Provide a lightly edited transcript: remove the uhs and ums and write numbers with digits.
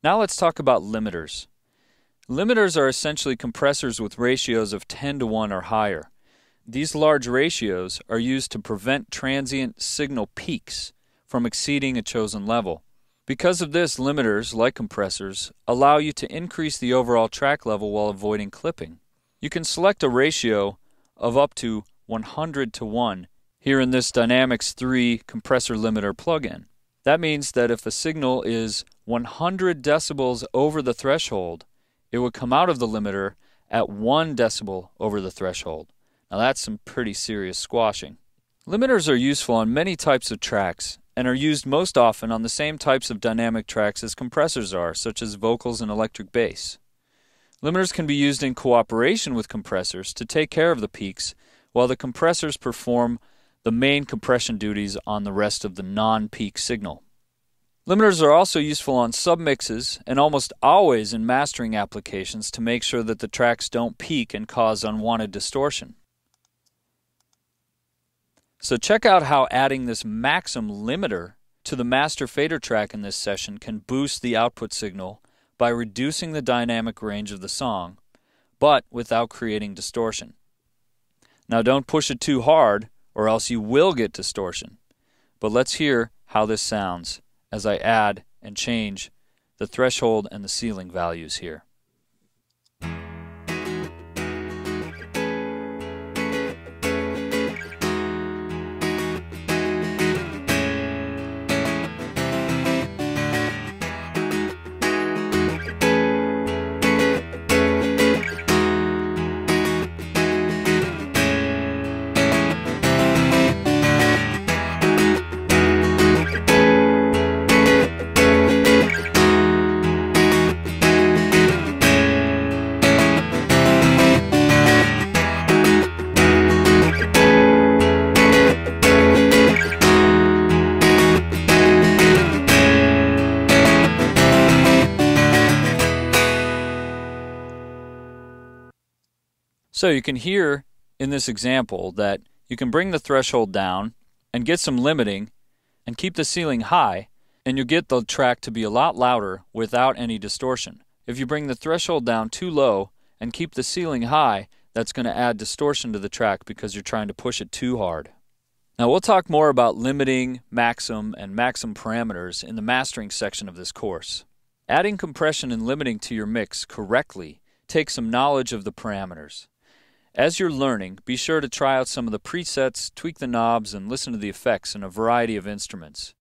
Now let's talk about limiters. Limiters are essentially compressors with ratios of 10 to 1 or higher. These large ratios are used to prevent transient signal peaks from exceeding a chosen level. Because of this, limiters, like compressors, allow you to increase the overall track level while avoiding clipping. You can select a ratio of up to 100 to 1 here in this Dynamics 3 compressor limiter plugin. That means that if a signal is 100 decibels over the threshold, it would come out of the limiter at 1 decibel over the threshold. Now that's some pretty serious squashing. Limiters are useful on many types of tracks and are used most often on the same types of dynamic tracks as compressors are, such as vocals and electric bass. Limiters can be used in cooperation with compressors to take care of the peaks, while the compressors perform the main compression duties on the rest of the non-peak signal. Limiters are also useful on submixes and almost always in mastering applications to make sure that the tracks don't peak and cause unwanted distortion. So check out how adding this Maxim limiter to the master fader track in this session can boost the output signal by reducing the dynamic range of the song, but without creating distortion. Now don't push it too hard, or else you will get distortion. But let's hear how this sounds as I add and change the threshold and the ceiling values here. So you can hear in this example that you can bring the threshold down and get some limiting and keep the ceiling high, and you'll get the track to be a lot louder without any distortion. If you bring the threshold down too low and keep the ceiling high, that's going to add distortion to the track because you're trying to push it too hard. Now we'll talk more about limiting, Maxim, and Maxim parameters in the mastering section of this course. Adding compression and limiting to your mix correctly takes some knowledge of the parameters. As you're learning, be sure to try out some of the presets, tweak the knobs, and listen to the effects in a variety of instruments.